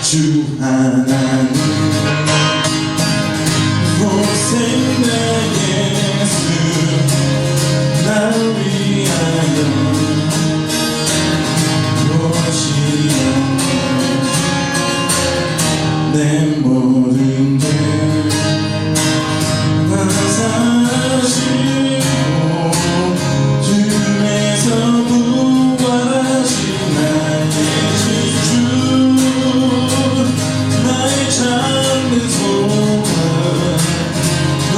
주 하나님 고생된 예수 날 위하여 오시며 내 모든 게 다 사시고 주에서 부활하신 나의 주 나의 참된 소망 너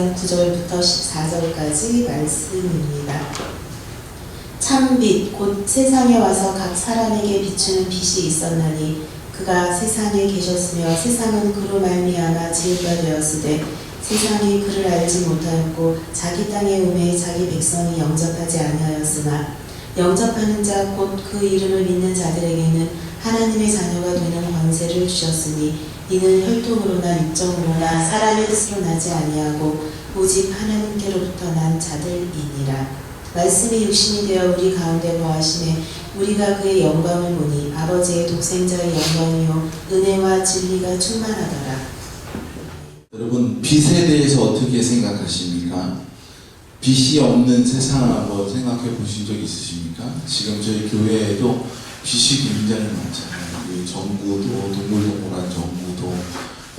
4장 9절부터 14절까지 말씀입니다. 참 빛 곧 세상에 와서 각 사람에게 비추는 빛이 있었나니 그가 세상에 계셨으며 세상은 그로 말미암아 지은 바 되었으되 세상이 그를 알지 못하였고 자기 땅에 오매 자기 백성이 영접하지 아니하였으나 영접하는 자 곧 그 이름을 믿는 자들에게는 하나님의 자녀가 되는 권세를 주셨으니 이는 혈통으로나 육정으로나 사람의 뜻으로 나지 아니하고 오직 하나님께로부터 난 자들이니라. 말씀이 육신이 되어 우리 가운데 거하심에 우리가 그의 영광을 보니 아버지의 독생자의 영광이요 은혜와 진리가 충만하더라. 여러분, 빛에 대해서 어떻게 생각하십니까? 빛이 없는 세상을 한번 생각해 보신 적 있으십니까? 지금 저희 교회에도 빛이 굉장히 많잖아요. 여기 전구도, 동글동글한 전구도,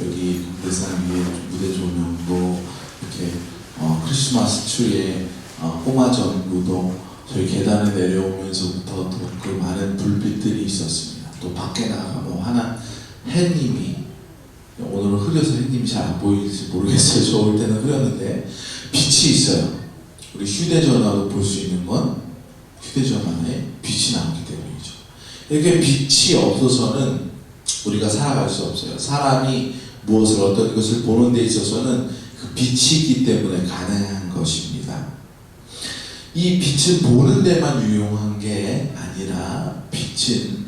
여기 공대산 위에 무대 조명도, 이렇게 크리스마스 트리에 꼬마 전구도, 저희 계단에 내려오면서부터 또 그 많은 불빛들이 있었습니다. 또 밖에 나가면 환한 해님이, 오늘은 흐려서 해님이 잘 안 보일지 모르겠어요. 저 올 때는 흐렸는데 빛이 있어요. 우리 휴대전화로 볼 수 있는 건 휴대전화에 빛이 나오기 때문이죠. 이렇게 빛이 없어서는 우리가 살아갈 수 없어요. 사람이 무엇을 어떤 것을 보는 데 있어서는 그 빛이 있기 때문에 가능한 것입니다. 이 빛은 보는 데만 유용한 게 아니라 빛은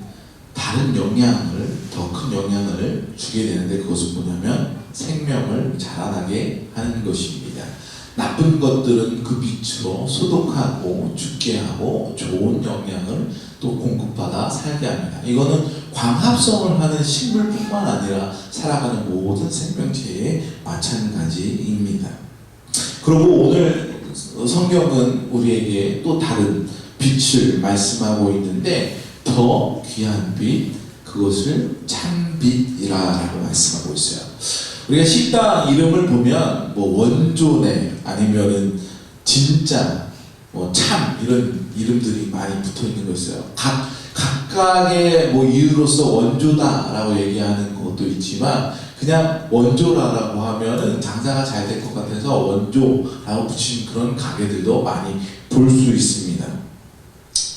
다른 영향을, 더 큰 영향을 주게 되는데 그것은 뭐냐면 생명을 자라나게 하는 것입니다. 나쁜 것들은 그 빛으로 소독하고 죽게 하고 좋은 영향을 또 공급받아 살게 합니다. 이거는 광합성을 하는 식물뿐만 아니라 살아가는 모든 생명체에 마찬가지입니다. 그리고 오늘 성경은 우리에게 또 다른 빛을 말씀하고 있는데 더 귀한 빛, 그것을 참빛이라고 말씀하고 있어요. 우리가 식당 이름을 보면 뭐 원조네 아니면은 진짜 뭐 참 이런 이름들이 많이 붙어 있는 거 있어요. 각각의 뭐 이유로서 원조다라고 얘기하는 것도 있지만 그냥 원조라고 하면은 장사가 잘 될 것 같아서 원조라고 붙인 그런 가게들도 많이 볼 수 있습니다.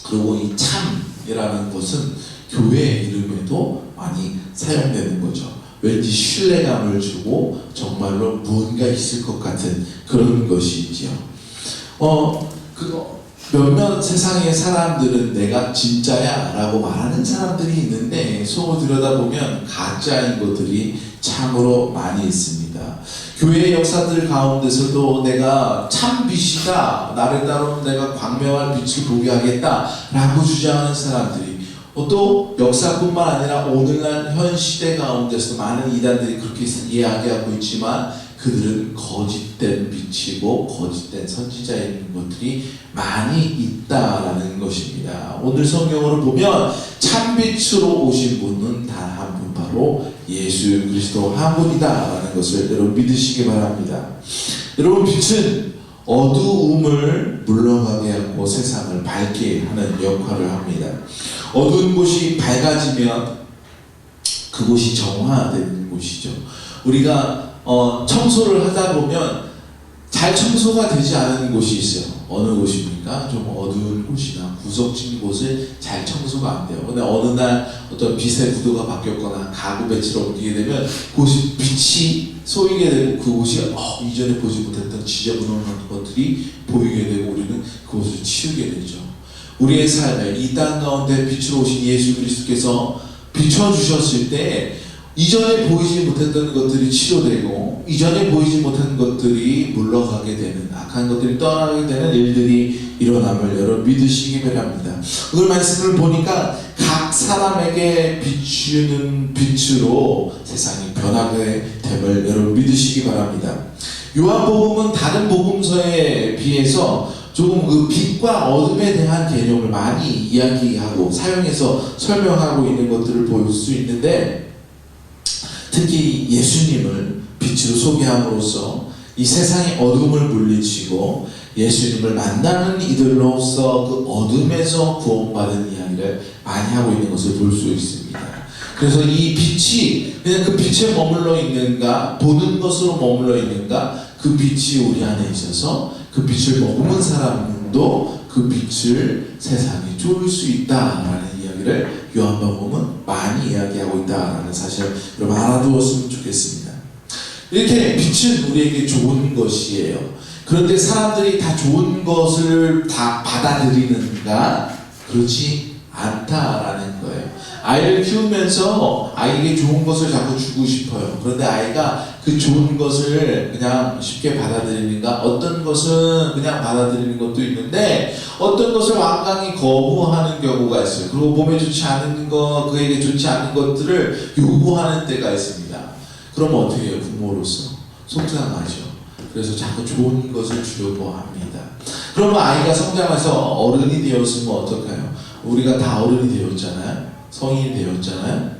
그리고 이 참이라는 것은 교회 이름에도 많이 사용되는 거죠. 왠지 신뢰감을 주고 정말로 무언가 있을 것 같은 그런 것이지요. 몇몇 세상의 사람들은 내가 진짜야 라고 말하는 사람들이 있는데 속을 들여다보면 가짜인 것들이 참으로 많이 있습니다. 교회의 역사들 가운데서도 내가 참 빛이다, 나를 따르면 내가 광명할 빛을 보게 하겠다 라고 주장하는 사람들이 또 역사뿐만 아니라 오늘날 현 시대 가운데서 많은 이단들이 그렇게 이야기하고 있지만 그들은 거짓된 빛이고 거짓된 선지자인 것들이 많이 있다라는 것입니다. 오늘 성경으로 보면 참빛으로 오신 분은 단 한 분, 바로 예수 그리스도 한 분이다라는 것을 여러분 믿으시기 바랍니다. 여러분, 빛은 어두움을 물러가게 하고 세상을 밝게 하는 역할을 합니다. 어두운 곳이 밝아지면 그곳이 정화되는 곳이죠. 우리가 청소를 하다 보면 잘 청소가 되지 않은 곳이 있어요. 어느 곳입니까? 좀 어두운 곳이나 구석진 곳을 잘 청소가 안 돼요. 근데 어느 날 어떤 빛의 구도가 바뀌었거나 가구 배치를 옮기게 되면 그곳이 빛이 쏘이게 되고 그곳이 이전에 보지 못했던 지저분한 것들이 보이게 되고 우리는 그곳을 치우게 되죠. 우리의 삶에 이 땅 가운데 빛으로 오신 예수 그리스도께서 비춰주셨을 때 이전에 보이지 못했던 것들이 치료되고 이전에 보이지 못한 것들이 물러가게 되는, 악한 것들이 떠나게 되는 일들이 일어남을 여러분 믿으시기 바랍니다. 오늘 말씀을 보니까 각 사람에게 비추는 빛으로 세상이 변하게 됨을 여러분 믿으시기 바랍니다. 요한복음은 다른 복음서에 비해서 조금 그 빛과 어둠에 대한 개념을 많이 이야기하고 사용해서 설명하고 있는 것들을 볼 수 있는데, 특히 예수님을 빛으로 소개함으로써 이 세상의 어둠을 물리치고 예수님을 만나는 이들로서 그 어둠에서 구원받은 이야기를 많이 하고 있는 것을 볼 수 있습니다. 그래서 이 빛이 그냥 그 빛에 머물러 있는가, 보는 것으로 머물러 있는가, 그 빛이 우리 안에 있어서 그 빛을 머금은 사람도 그 빛을 세상에 줄 수 있다라는 이야기를 요한복음은 많이 이야기하고 있다라는 사실을 여러분 알아두었으면 좋겠습니다. 이렇게 빛은 우리에게 좋은 것이에요. 그런데 사람들이 다 좋은 것을 다 받아들이는가? 그렇지 않다라는 거예요. 아이를 키우면서 아이에게 좋은 것을 자꾸 주고 싶어요. 그런데 아이가 그 좋은 것을 그냥 쉽게 받아들이는가? 어떤 것은 그냥 받아들이는 것도 있는데 어떤 것을 완강히 거부하는 경우가 있어요. 그리고 몸에 좋지 않은 것, 그에게 좋지 않은 것들을 요구하는 때가 있습니다. 그러면 어떻게 해요? 부모로서 속상하죠. 그래서 자꾸 좋은 것을 주려고 합니다. 그러면 아이가 성장해서 어른이 되었으면 어떡해요? 우리가 다 어른이 되었잖아요. 성인이 되었잖아요.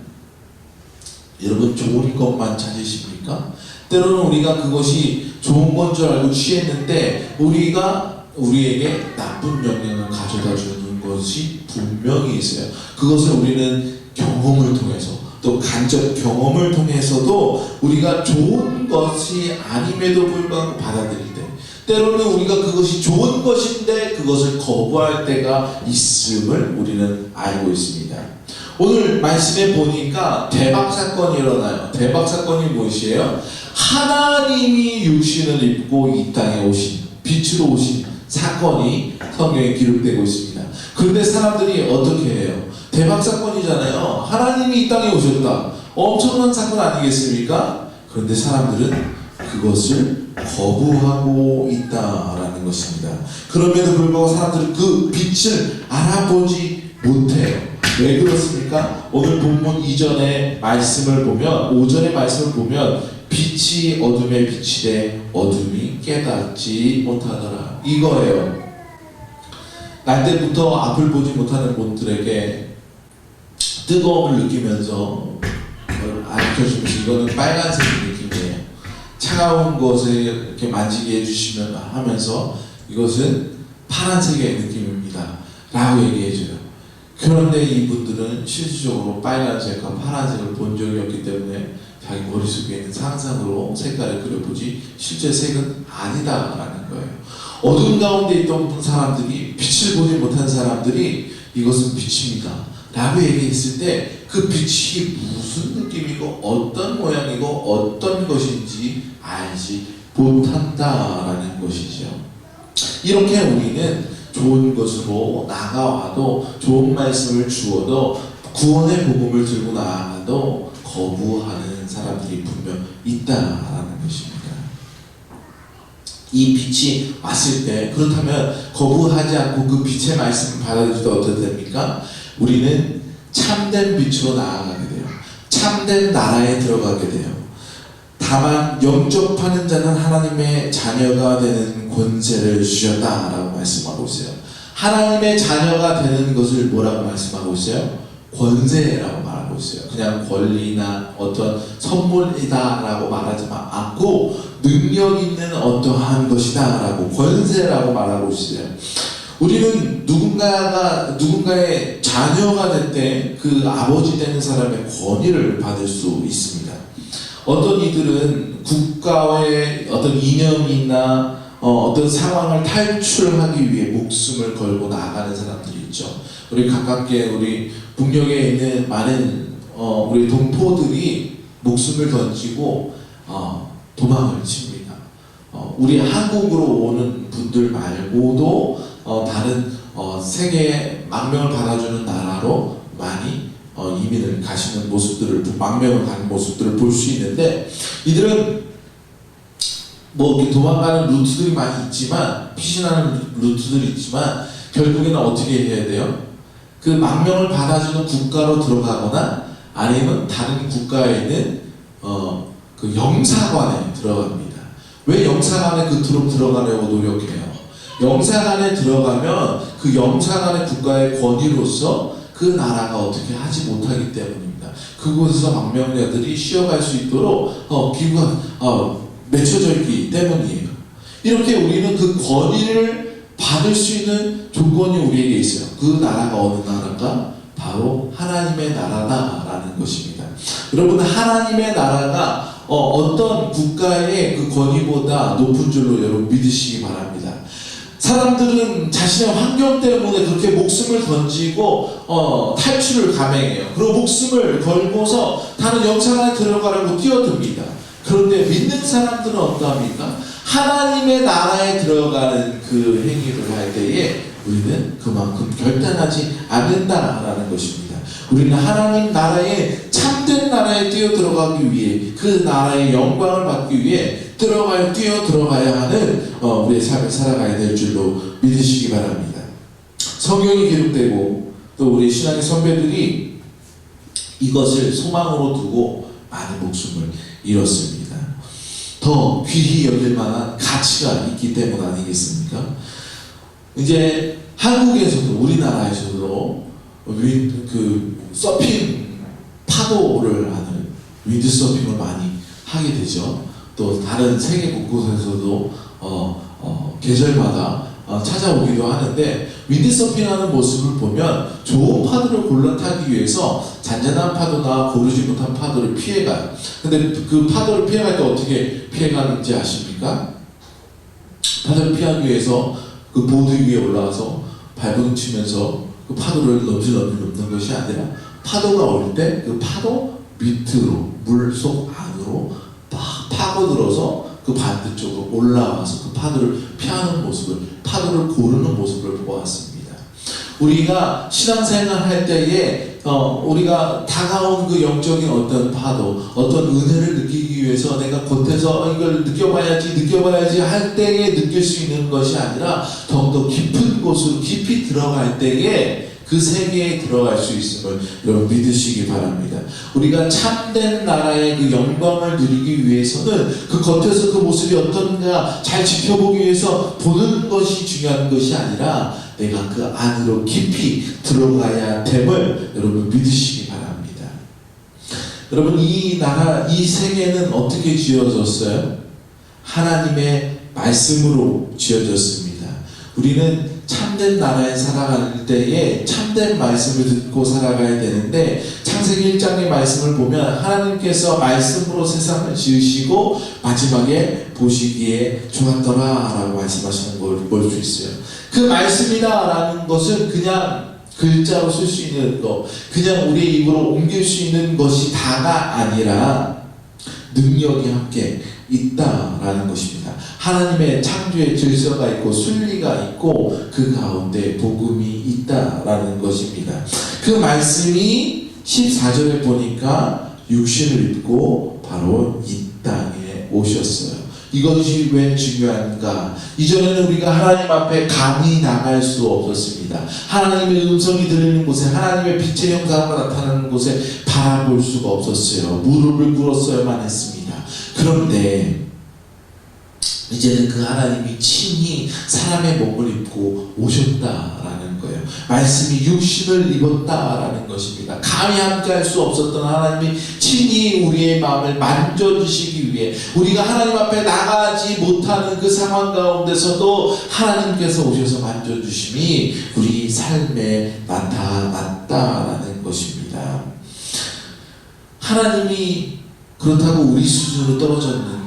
여러분 좋은 것만 찾으십니까? 때로는 우리가 그것이 좋은 건 줄 알고 취했는데 우리가 우리에게 나쁜 영향을 가져다 주는 것이 분명히 있어요. 그것을 우리는 경험을 통해서 또 간접 경험을 통해서도 우리가 좋은 것이 아님에도 불구하고 받아들일 때 때로는 우리가 그것이 좋은 것인데 그것을 거부할 때가 있음을 우리는 알고 있습니다. 오늘 말씀에 보니까 대박 사건이 일어나요. 대박 사건이 무엇이에요? 하나님이 육신을 입고 이 땅에 오신 빛으로 오신 사건이 성경에 기록되고 있습니다. 그런데 사람들이 어떻게 해요? 대박 사건이잖아요. 하나님이 이 땅에 오셨다. 엄청난 사건 아니겠습니까? 그런데 사람들은 그것을 거부하고 있다라는 것입니다. 그럼에도 불구하고 사람들은 그 빛을 알아보지 못해요. 왜 그렇습니까? 오늘 본문 이전의 말씀을 보면, 오전의 말씀을 보면 빛이 어둠에 비치되 어둠이 깨닫지 못하더라. 이거예요. 날 때부터 앞을 보지 못하는 분들에게 뜨거움을 느끼면서 알려주면서 이거는 빨간색 느낌이에요. 차가운 것을 이렇게 만지게 해주시면 하면서 이것은 파란색의 느낌입니다. 라고 얘기해줘요. 그런데 이분들은 실질적으로 빨간색과 파란색을 본 적이 없기 때문에 자기 머릿속에 있는 상상으로 색깔을 그려보지 실제 색은 아니다라는 거예요. 어둠 가운데 있던 사람들이 빛을 보지 못한 사람들이 이것은 빛입니다 라고 얘기했을 때 그 빛이 무슨 느낌이고 어떤 모양이고 어떤 것인지 알지 못한다라는 것이죠. 이렇게 우리는 좋은 것으로 나가와도 좋은 말씀을 주어도 구원의 복음을 들고 나아가도 거부하는 사람들이 분명 있다라는 것입니다. 이 빛이 왔을 때 그렇다면 거부하지 않고 그 빛의 말씀을 받아들일 때 어떻게 됩니까? 우리는 참된 빛으로 나아가게 돼요. 참된 나라에 들어가게 돼요. 다만 영접하는 자는 하나님의 자녀가 되는 권세를 주셨다라고 말씀하고 있어요. 하나님의 자녀가 되는 것을 뭐라고 말씀하고 있어요? 권세라고 말하고 있어요. 그냥 권리나 어떤 선물이다라고 말하지 않고 능력 있는 어떠한 것이다라고 권세라고 말하고 있어요. 우리는 누군가의 자녀가 될 때 그 아버지 되는 사람의 권위를 받을 수 있습니다. 어떤 이들은 국가의 어떤 이념이나 어떤 상황을 탈출하기 위해 목숨을 걸고 나아가는 사람들이 있죠. 우리 가깝게 우리 북녘에 있는 많은 우리 동포들이 목숨을 던지고 도망을 칩니다. 우리 한국으로 오는 분들 말고도 다른 세계에 망명을 받아주는 나라로 많이 이민을 가시는 모습들을 망명을 가는 모습들을 볼 수 있는데 이들은 뭐 이렇게 도망가는 루트들이 많이 있지만 피신하는 루트들이 있지만 결국에는 어떻게 해야 돼요? 그 망명을 받아주는 국가로 들어가거나 아니면 다른 국가에 있는 그 영사관에 들어갑니다. 왜 영사관에 들어가려고 노력해요? 영사관에 들어가면 그 영사관의 국가의 권위로서 그 나라가 어떻게 하지 못하기 때문입니다. 그곳에서 망명자들이 쉬어갈 수 있도록 기구가 맺혀져 있기 때문이에요. 이렇게 우리는 그 권위를 받을 수 있는 조건이 우리에게 있어요. 그 나라가 어느 나라가? 바로 하나님의 나라다라는 것입니다. 여러분 하나님의 나라가 어떤 국가의 그 권위보다 높은 줄로 여러분 믿으시기 바랍니다. 사람들은 자신의 환경 때문에 그렇게 목숨을 던지고 탈출을 감행해요. 그리고 목숨을 걸고서 다른 영상 안에 들어가라고 뛰어듭니다. 그런데 믿는 사람들은 어떠합니까? 하나님의 나라에 들어가는 그 행위를 할 때에 우리는 그만큼 결단하지 않는다라는 것입니다. 우리는 하나님 나라에 참된 나라에 뛰어 들어가기 위해 그 나라의 영광을 받기 위해 뛰어 들어가야 하는 우리의 삶을 살아가야 될 줄로 믿으시기 바랍니다. 성경이 기록되고 또 우리 신앙의 선배들이 이것을 소망으로 두고 많은 목숨을 잃었습니다. 더 귀히 여길 만한 가치가 있기 때문 아니겠습니까? 이제 한국에서도 우리나라에서도 그 서핑 파도를 하는 윈드 서핑을 많이 하게 되죠. 또 다른 세계 곳곳에서도 계절마다 찾아오기도 하는데 윈드 서핑하는 모습을 보면 좋은 파도를 골라 타기 위해서 잔잔한 파도나 고르지 못한 파도를 피해가요. 근데 그 파도를 피해갈 때 어떻게 피해가는지 아십니까? 파도를 피하기 위해서 그 보드 위에 올라가서 발버둥 치면서 그 파도를 넘지 넘는 것이 아니라 파도가 올 때 그 파도 밑으로 물속 안으로 막 파고들어서 그 반대쪽으로 올라와서 그 파도를 피하는 모습을, 파도를 고르는 모습을 보았습니다. 우리가 신앙생활 할 때에 우리가 다가온 그 영적인 어떤 파도, 어떤 은혜를 느끼기 위해서 내가 겉에서 이걸 느껴봐야지 할 때에 느낄 수 있는 것이 아니라 더욱더 깊은 곳으로 깊이 들어갈 때에 그 세계에 들어갈 수 있음을 여러분 믿으시기 바랍니다. 우리가 참된 나라의 그 영광을 누리기 위해서는 그 겉에서 그 모습이 어떤가 잘 지켜보기 위해서 보는 것이 중요한 것이 아니라 내가 그 안으로 깊이 들어가야 됨을 여러분 믿으시기 바랍니다. 여러분 이 나라, 이 세계는 어떻게 지어졌어요? 하나님의 말씀으로 지어졌습니다. 우리는 참된 나라에 살아갈 때에 참된 말씀을 듣고 살아가야 되는데 창세기 1장의 말씀을 보면 하나님께서 말씀으로 세상을 지으시고 마지막에 보시기에 좋았더라 라고 말씀하시는 걸 볼 수 있어요. 그 말씀이다 라는 것은 그냥 글자로 쓸 수 있는 것, 그냥 우리의 입으로 옮길 수 있는 것이 다가 아니라 능력이 함께 있다라는 것입니다. 하나님의 창조의 질서가 있고 순리가 있고 그 가운데 복음이 있다라는 것입니다. 그 말씀이 14절에 보니까 육신을 입고 바로 이 땅에 오셨어요. 이것이 왜 중요한가? 이전에는 우리가 하나님 앞에 감히 나갈 수 없었습니다. 하나님의 음성이 들리는 곳에, 하나님의 빛의 형상과 나타나는 곳에 바라볼 수가 없었어요. 무릎을 꿇었어야만 했습니다. 그런데 이제는 그 하나님이 친히 사람의 몸을 입고 오셨다라는 거예요. 말씀이 육신을 입었다라는 것입니다. 감히 함께할 수 없었던 하나님이 친히 우리의 마음을 만져주시기 위해 우리가 하나님 앞에 나가지 못하는 그 상황 가운데서도 하나님께서 오셔서 만져주심이 우리 삶에 나타났다라는 것입니다. 하나님이 그렇다고 우리 수준으로 떨어졌는가?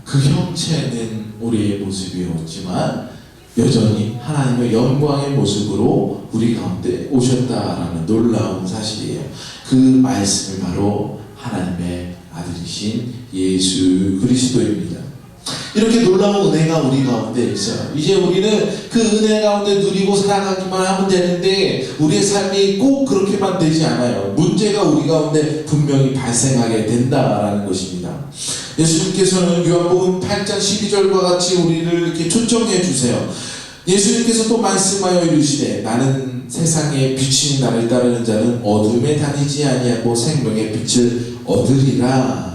그 형체는 우리의 모습이었지만 여전히 하나님의 영광의 모습으로 우리 가운데 오셨다라는 놀라운 사실이에요. 그 말씀을 바로 하나님의 아들이신 예수 그리스도입니다. 이렇게 놀라운 은혜가 우리 가운데 있어요. 이제 우리는 그 은혜 가운데 누리고 살아가기만 하면 되는데 우리의 삶이 꼭 그렇게만 되지 않아요. 문제가 우리 가운데 분명히 발생하게 된다라는 것입니다. 예수님께서는 요한복음 8장 12절과 같이 우리를 이렇게 초청해 주세요. 예수님께서 또 말씀하여 이르시되 나는 세상의 빛이 나를 따르는 자는 어둠에 다니지 아니하고 생명의 빛을 얻으리라.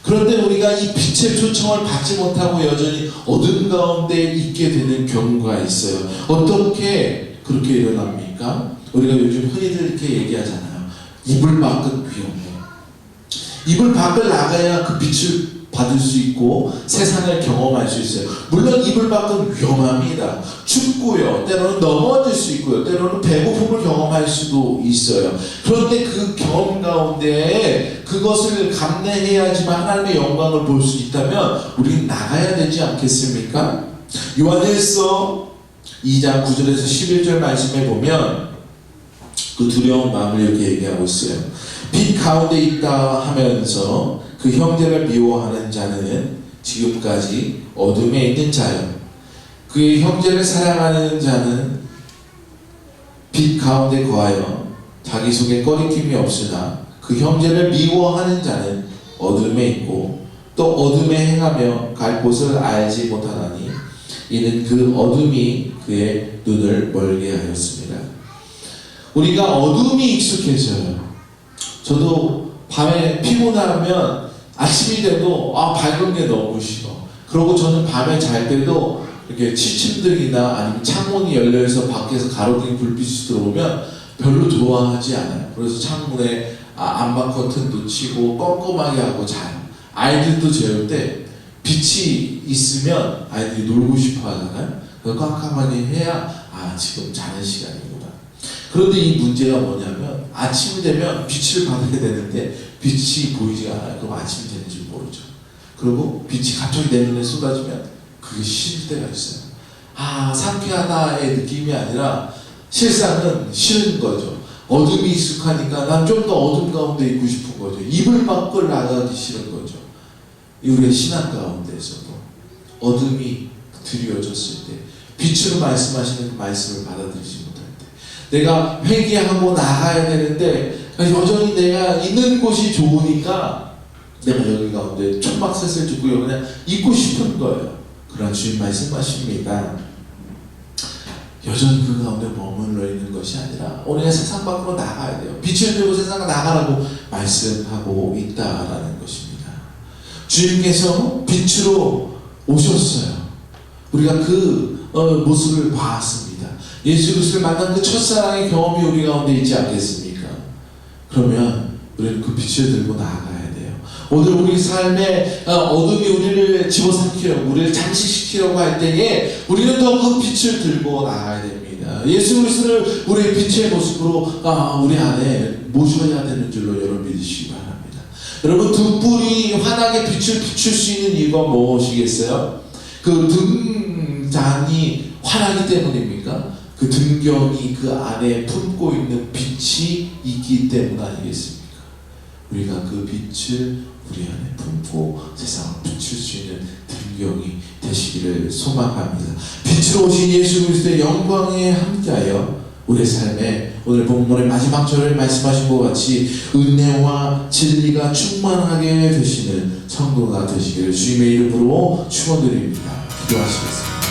그런데 우리가 이 빛의 초청을 받지 못하고 여전히 어둠 가운데 있게 되는 경우가 있어요. 어떻게 그렇게 일어납니까? 우리가 요즘 흔히들 이렇게 얘기하잖아요. 이불 밖은 위험해. 이불 밖을 나가야 그 빛을 받을 수 있고 세상을 경험할 수 있어요. 물론 이불 밖은 위험합니다. 춥고요. 때로는 넘어질 수 있고요. 때로는 배고픔을 경험할 수도 있어요. 그런데 그 경험 가운데 그것을 감내해야지만 하나님의 영광을 볼 수 있다면 우리는 나가야 되지 않겠습니까? 요한일서 2장 9절에서 11절 말씀에 보면 그 두려운 마음을 이렇게 얘기하고 있어요. 빛 가운데 있다 하면서 그 형제를 미워하는 자는 지금까지 어둠에 있는 자요. 그의 형제를 사랑하는 자는 빛 가운데 거하여 자기 속에 꺼리낌이 없으나 그 형제를 미워하는 자는 어둠에 있고 또 어둠에 행하며 갈 곳을 알지 못하나니 이는 그 어둠이 그의 눈을 멀게 하였습니다. 우리가 어둠이 익숙해져요. 저도 밤에 피곤하면 아침이 돼도 밝은 게 너무 싫어. 그리고 저는 밤에 잘 때도 이렇게 치침등이나 아니면 창문이 열려서 밖에서 가로등이 불빛이 들어오면 별로 좋아하지 않아요. 그래서 창문에 암막 커튼도 치고 껌껌하게 하고 자요. 아이들도 재울 때 빛이 있으면 아이들이 놀고 싶어 하잖아요. 그래서 깜깜하게 해야 지금 자는 시간이구나. 그런데 이 문제가 뭐냐면 아침이 되면 빛을 받아야 되는데 빛이 보이지가 않아요. 그럼 아침이 되는 줄 모르죠. 그리고 빛이 갑자기 내 눈에 쏟아지면 그게 싫을 때가 있어요. 상쾌하다의 느낌이 아니라 실상은 싫은 거죠. 어둠이 익숙하니까 난 좀 더 어둠 가운데 있고 싶은 거죠. 이불 밖을 나가기 싫은 거죠. 우리의 신앙 가운데서도 어둠이 드리워졌을 때 빛으로 말씀하시는 그 말씀을 받아들이지 못할 때 내가 회개하고 나가야 되는데 여전히 내가 있는 곳이 좋으니까 내가 여기 가운데 천막셋을 짓고 그냥 있고 싶은 거예요. 그러나 주님 말씀하십니다. 여전히 그 가운데 머물러 있는 것이 아니라 우리가 세상 밖으로 나가야 돼요. 빛을 들고 세상을 나가라고 말씀하고 있다라는 것입니다. 주님께서 빛으로 오셨어요. 우리가 그 모습을 봤습니다. 예수 그리스도를 만난 그 첫사랑의 경험이 우리 가운데 있지 않겠습니까? 그러면 우리는 그 빛을 들고 나아가야 돼요. 오늘 우리 삶의 어둠이 우리를 집어삼키려고 우리를 장식시키려고 할 때에 우리는 더 그 빛을 들고 나아가야 됩니다. 예수 그리스도를 우리의 빛의 모습으로 우리 안에 모셔야 되는 줄로 여러분 믿으시기 바랍니다. 여러분 등불이 환하게 빛을 비출 수 있는 이유가 무엇이겠어요? 그 등잔이 환하기 때문입니까? 그 등경이 그 안에 품고 있는 빛이 있기 때문 아니겠습니까? 우리가 그 빛을 우리 안에 품고 세상을 비출 수 있는 등경이 되시기를 소망합니다. 빛으로 오신 예수 그리스도의 영광에 함께하여 우리의 삶에 오늘 본문의 마지막 절을 말씀하신 것 같이 은혜와 진리가 충만하게 되시는 성도가 되시기를 주님의 이름으로 축원드립니다. 기도하시겠습니다.